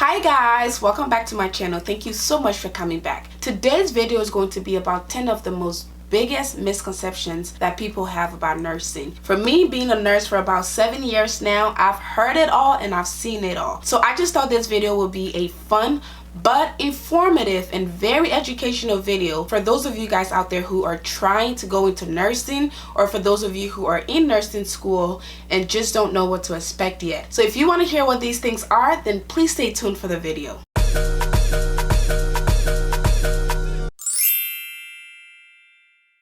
Hi guys, welcome back to my channel. Thank you so much for coming back. Today's video is going to be about 10 of the most biggest misconceptions that people have about nursing. For me, being a nurse for about 7 years now, I've heard it all and I've seen it all. So I just thought this video would be a fun but informative and very educational video for those of you guys out there who are trying to go into nursing, or for those of you who are in nursing school and just don't know what to expect yet. So if you want to hear what these things are, then please stay tuned for the video.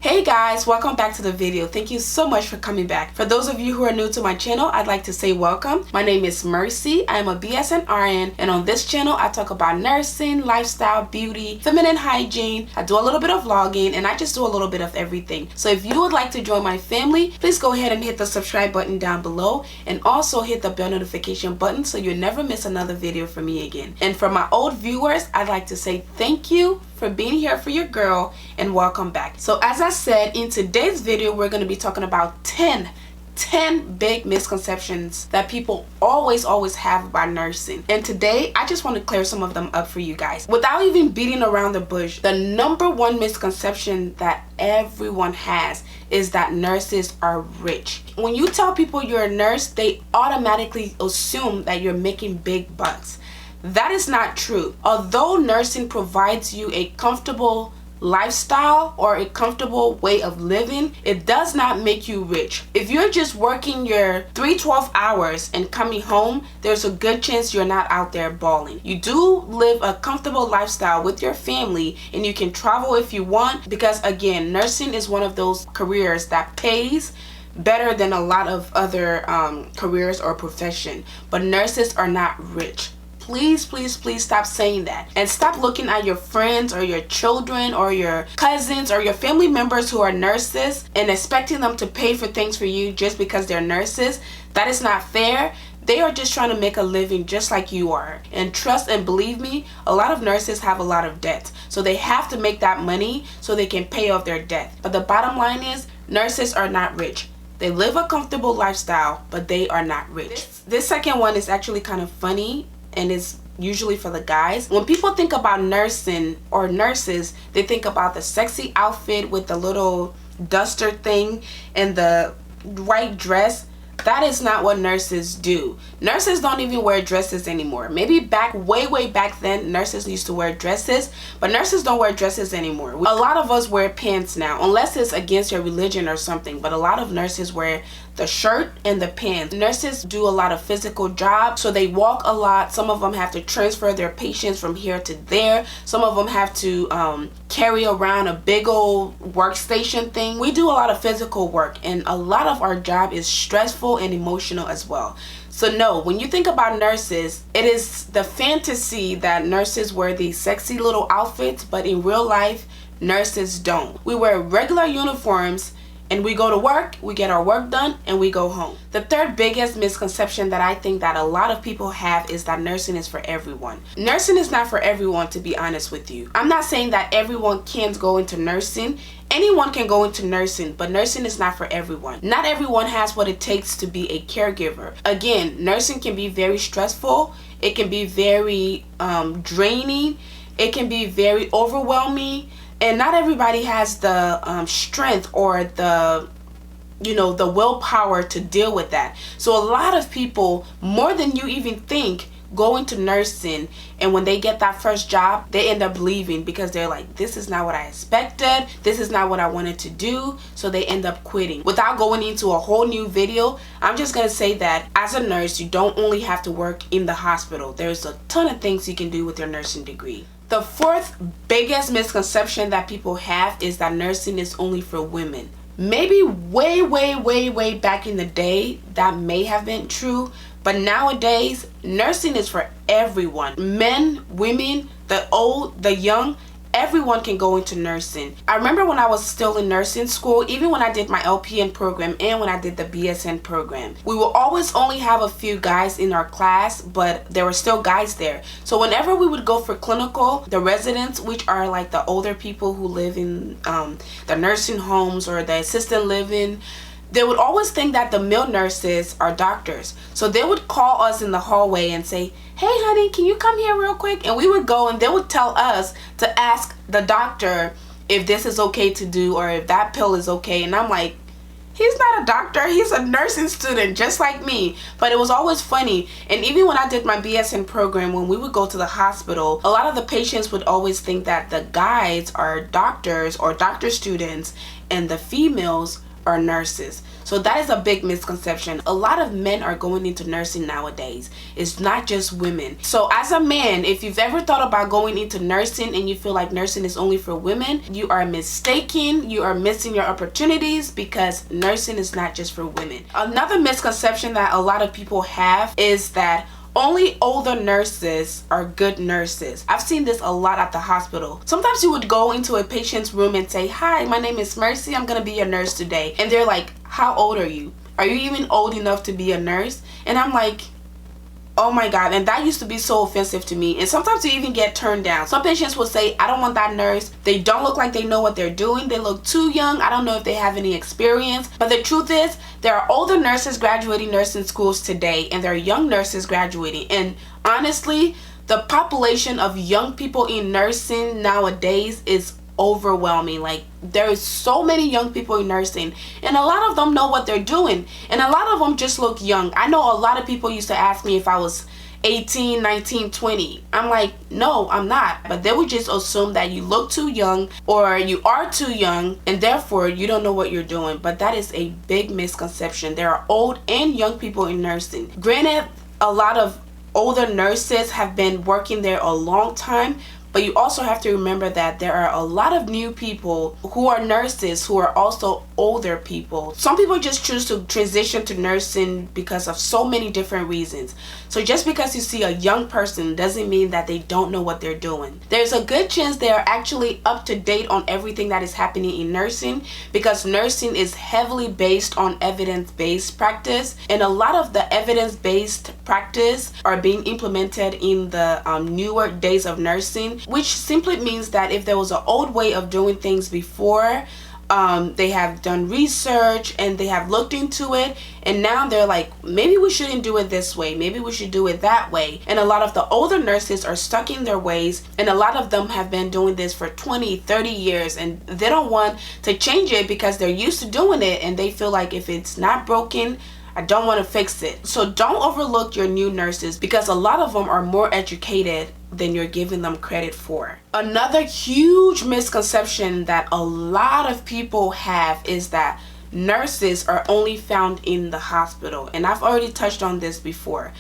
Hey guys, welcome back to the video. Thank you so much for coming back. For those of you who are new to my channel, I'd like to say welcome. My name is Mercy. I am a BSN RN, and on this channel I talk about nursing, lifestyle, beauty, feminine hygiene. I do a little bit of vlogging, and I just do a little bit of everything. So if you would like to join my family, please go ahead and hit the subscribe button down below, and also hit the bell notification button so you'll never miss another video from me again. And for my old viewers, I'd like to say thank you for being here for your girl, and welcome back. So as I said, in today's video we're going to be talking about 10 big misconceptions that people always have about nursing. And today I just want to clear some of them up for you guys without even beating around the bush. The number one misconception that everyone has is that nurses are rich. When you tell people you're a nurse, they automatically assume that you're making big bucks. That is not true. Although nursing provides you a comfortable lifestyle or a comfortable way of living, it does not make you rich. If you're just working your 312 hours and coming home, there's a good chance you're not out there balling. You do live a comfortable lifestyle with your family, and you can travel if you want, because again, nursing is one of those careers that pays better than a lot of other careers or profession. But nurses are not rich. Please stop saying that, and stop looking at your friends or your children or your cousins or your family members who are nurses and expecting them to pay for things for you just because they're nurses. That is not fair. They are just trying to make a living just like you are. And trust and believe me, a lot of nurses have a lot of debt, so they have to make that money so they can pay off their debt. But the bottom line is, nurses are not rich. They live a comfortable lifestyle, but they are not rich. This second one is actually kind of funny, and it's usually for the guys. When people think about nursing or nurses, they think about the sexy outfit with the little duster thing and the white dress. That is not what nurses do. Nurses don't even wear dresses anymore. Maybe way back then, nurses used to wear dresses, but nurses don't wear dresses anymore. A lot of us wear pants now, unless it's against your religion or something, but a lot of nurses wear the shirt and the pants. Nurses do a lot of physical jobs, so they walk a lot. Some of them have to transfer their patients from here to there. Some of them have to carry around a big old workstation thing. We do a lot of physical work, and a lot of our job is stressful and emotional as well. So no, when you think about nurses, it is the fantasy that nurses wear these sexy little outfits, but in real life, nurses don't. We wear regular uniforms, and we go to work, we get our work done, and we go home. The third biggest misconception that I think that a lot of people have is that nursing is for everyone. Nursing is not for everyone, to be honest with you. I'm not saying that everyone can't go into nursing. Anyone can go into nursing, but nursing is not for everyone. Not everyone has what it takes to be a caregiver. Again, nursing can be very stressful. It can be very draining. It can be very overwhelming. And not everybody has the strength or the willpower to deal with that. So a lot of people, more than you even think, go into nursing, and when they get that first job, they end up leaving because they're like, this is not what I expected, this is not what I wanted to do, so they end up quitting. Without going into a whole new video, I'm just gonna say that as a nurse, you don't only have to work in the hospital. There's a ton of things you can do with your nursing degree. The fourth biggest misconception that people have is that nursing is only for women. Maybe way back in the day, that may have been true, but nowadays, nursing is for everyone. Men, women, the old, the young, everyone can go into nursing. I remember when I was still in nursing school, even when I did my LPN program and when I did the BSN program, we will always only have a few guys in our class, but there were still guys there. So whenever we would go for clinical, the residents, which are like the older people who live in the nursing homes or the assisted living, They would always think that the male nurses are doctors. So they would call us in the hallway and say, hey honey, can you come here real quick? And we would go and they would tell us to ask the doctor if this is okay to do or if that pill is okay. And I'm like, he's not a doctor, he's a nursing student just like me. But it was always funny. And even when I did my BSN program, when we would go to the hospital, a lot of the patients would always think that the guys are doctors or doctor students and the females are nurses. So that is a big misconception. A lot of men are going into nursing nowadays. It's not just women. So as a man, if you've ever thought about going into nursing and you feel like nursing is only for women, you are mistaken. You are missing your opportunities because nursing is not just for women. Another misconception that a lot of people have is that only older nurses are good nurses. I've seen this a lot at the hospital. Sometimes you would go into a patient's room and say, hi, my name is Mercy, I'm gonna be your nurse today. And they're like, how old are you? Are you even old enough to be a nurse? And I'm like, oh my God. And that used to be so offensive to me. And sometimes you even get turned down. Some patients will say, I don't want that nurse. They don't look like they know what they're doing. They look too young. I don't know if they have any experience. But the truth is, there are older nurses graduating nursing schools today, and there are young nurses graduating. And honestly, the population of young people in nursing nowadays is overwhelming. Like, there is so many young people in nursing, and a lot of them know what they're doing, and a lot of them just look young. I know a lot of people used to ask me if I was 18, 19, 20. I'm like, no, I'm not. But they would just assume that you look too young or you are too young and therefore you don't know what you're doing. But that is a big misconception. There are old and young people in nursing. Granted, a lot of older nurses have been working there a long time, but you also have to remember that there are a lot of new people who are nurses who are also older people. Some people just choose to transition to nursing because of so many different reasons. So just because you see a young person doesn't mean that they don't know what they're doing. There's a good chance they are actually up to date on everything that is happening in nursing, because nursing is heavily based on evidence-based practice, and a lot of the evidence-based practice are being implemented in the newer days of nursing, which simply means that if there was an old way of doing things before, they have done research and they have looked into it, and now they're like, maybe we shouldn't do it this way, maybe we should do it that way. And a lot of the older nurses are stuck in their ways, and a lot of them have been doing this for 20, 30 years, and they don't want to change it because they're used to doing it, and they feel like if it's not broken, I don't want to fix it. So don't overlook your new nurses, because a lot of them are more educated than you're giving them credit for. Another huge misconception that a lot of people have is that nurses are only found in the hospital. And I've already touched on this before.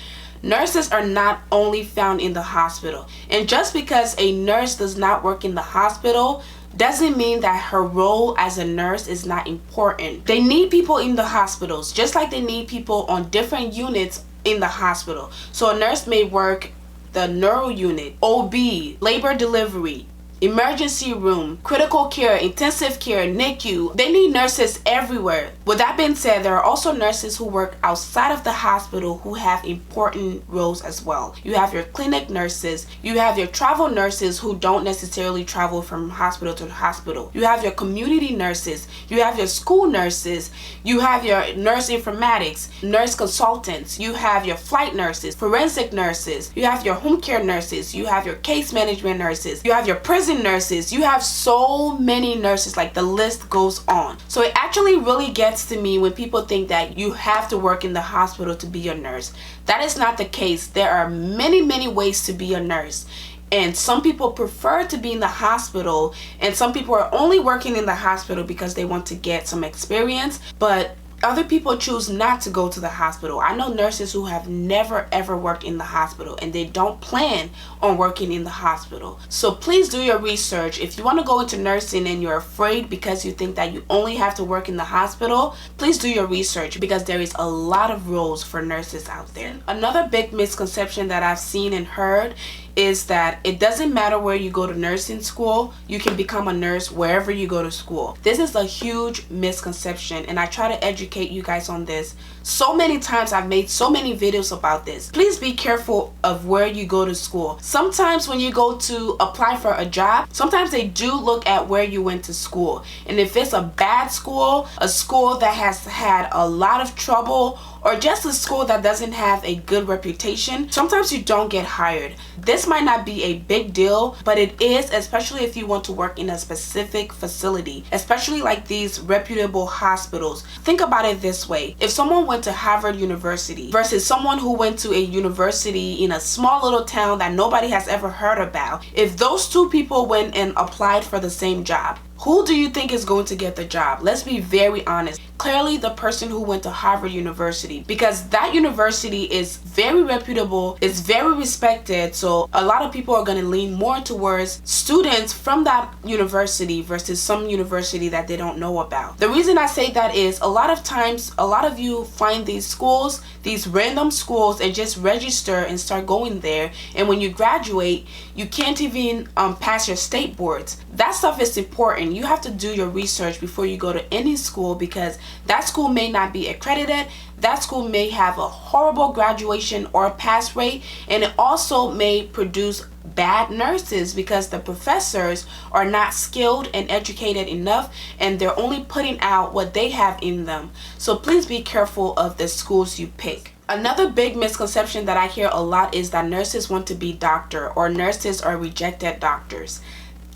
Nurses are not only found in the hospital. And just because a nurse does not work in the hospital doesn't mean that her role as a nurse is not important. They need people in the hospitals, just like they need people on different units in the hospital. So a nurse may work the neuro unit, OB, labor delivery, emergency room, critical care, intensive care, NICU. They need nurses everywhere. With that being said, there are also nurses who work outside of the hospital who have important roles as well. You have your clinic nurses, you have your travel nurses who don't necessarily travel from hospital to hospital. You have your community nurses, you have your school nurses, you have your nurse informatics, nurse consultants, you have your flight nurses, forensic nurses, you have your home care nurses, you have your case management nurses, you have your prison nurses. You have so many nurses, like the list goes on. So it actually really gets to me when people think that you have to work in the hospital to be a nurse. That is not the case. There are many ways to be a nurse, and some people prefer to be in the hospital, and some people are only working in the hospital because they want to get some experience, but other people choose not to go to the hospital. I know nurses who have never ever worked in the hospital, and they don't plan on working in the hospital. So please do your research. If you want to go into nursing and you're afraid because you think that you only have to work in the hospital, please do your research, because there is a lot of roles for nurses out there. Another big misconception that I've seen and heard is that it doesn't matter where you go to nursing school, you can become a nurse wherever you go to school. This is a huge misconception, and I try to educate you guys on this So many times I've made so many videos about this. Please be careful of where you go to school. Sometimes when you go to apply for a job, sometimes they do look at where you went to school. And if it's a bad school, a school that has had a lot of trouble, or just a school that doesn't have a good reputation, sometimes you don't get hired. This might not be a big deal, but it is, especially if you want to work in a specific facility, especially like these reputable hospitals. Think about it this way. If someone went to Harvard University versus someone who went to a university in a small little town that nobody has ever heard about, if those two people went and applied for the same job, who do you think is going to get the job? Let's be very honest. Clearly the person who went to Harvard University, because that university is very reputable, it's very respected, so a lot of people are going to lean more towards students from that university versus some university that they don't know about. The reason I say that is a lot of times, a lot of you find these schools, these random schools, and just register and start going there, and when you graduate, you can't even pass your state boards. That stuff is important. You have to do your research before you go to any school, because that school may not be accredited, that school may have a horrible graduation or pass rate, and it also may produce bad nurses because the professors are not skilled and educated enough, and they're only putting out what they have in them. So please be careful of the schools you pick. Another big misconception that I hear a lot is that nurses want to be doctor, or nurses are rejected doctors.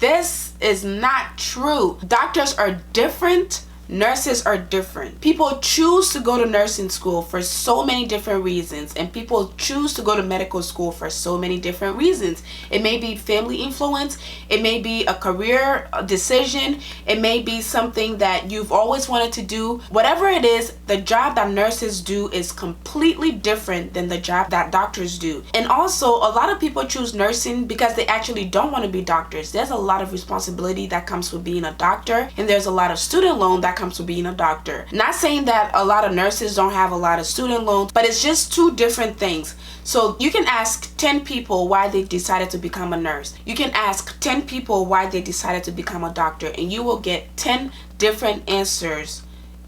This is not true. Doctors are different. Nurses are different. People choose to go to nursing school for so many different reasons, and people choose to go to medical school for so many different reasons. It may be family influence, it may be a career decision, it may be something that you've always wanted to do. Whatever it is, the job that nurses do is completely different than the job that doctors do. And also, a lot of people choose nursing because they actually don't want to be doctors. There's a lot of responsibility that comes with being a doctor, and there's a lot of student loan that comes with being a doctor. Not saying that a lot of nurses don't have a lot of student loans, but it's just two different things. So you can ask 10 people why they decided to become a nurse. You can ask 10 people why they decided to become a doctor, and you will get 10 different answers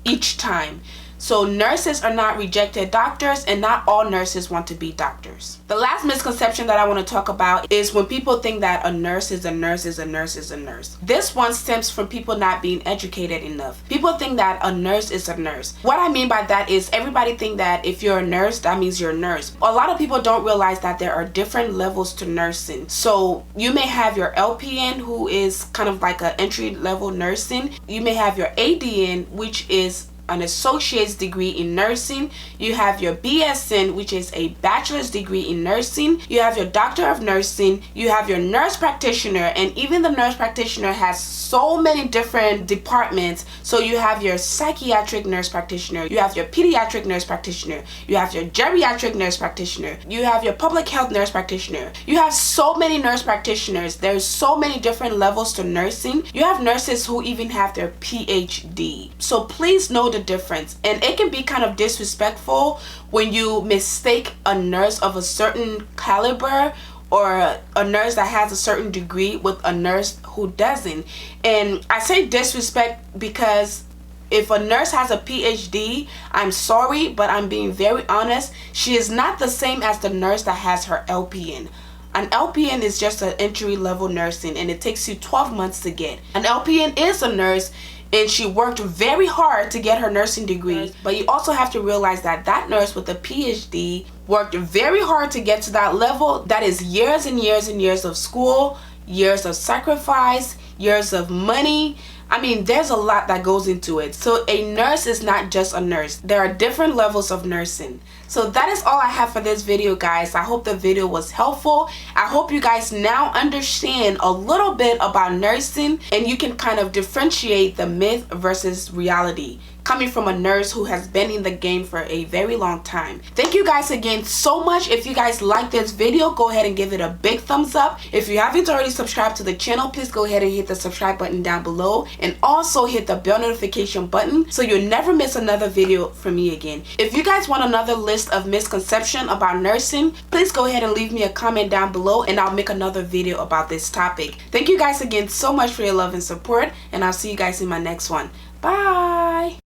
each time. So nurses are not rejected doctors, and not all nurses want to be doctors. The last misconception that I want to talk about is when people think that a nurse is a nurse is a nurse is a nurse. This one stems from people not being educated enough. People think that a nurse is a nurse. What I mean by that is everybody think that if you're a nurse, that means you're a nurse. A lot of people don't realize that there are different levels to nursing. So you may have your LPN, who is kind of like an entry level nursing. You may have your ADN, which is an associate's degree in nursing. You have your BSN, which is a bachelor's degree in nursing. You have your doctor of nursing. You have your nurse practitioner, and even the nurse practitioner has so many different departments. So you have your psychiatric nurse practitioner, you have your pediatric nurse practitioner, you have your geriatric nurse practitioner, you have your public health nurse practitioner. You have so many nurse practitioners. There's so many different levels to nursing. You have nurses who even have their PhD. So please know the difference, and it can be kind of disrespectful when you mistake a nurse of a certain caliber or a nurse that has a certain degree with a nurse who doesn't. And I say disrespect because if a nurse has a PhD, I'm sorry, but I'm being very honest, she is not the same as the nurse that has her LPN. An LPN is just an entry level nursing, and it takes you 12 months to get. An LPN is a nurse, and she worked very hard to get her nursing degree. But you also have to realize that that nurse with a PhD worked very hard to get to that level. That is years and years and years of school, years of sacrifice, years of money. I mean, there's a lot that goes into it. So a nurse is not just a nurse. There are different levels of nursing. So that is all I have for this video, guys. I hope the video was helpful. I hope you guys now understand a little bit about nursing, and you can kind of differentiate the myth versus reality, coming from a nurse who has been in the game for a very long time. Thank you guys again so much. If you guys like this video, go ahead and give it a big thumbs up. If you haven't already subscribed to the channel, please go ahead and hit the subscribe button down below, and also hit the bell notification button so you'll never miss another video from me again. If you guys want another list of misconceptions about nursing, please go ahead and leave me a comment down below, and I'll make another video about this topic. Thank you guys again so much for your love and support, and I'll see you guys in my next one. Bye.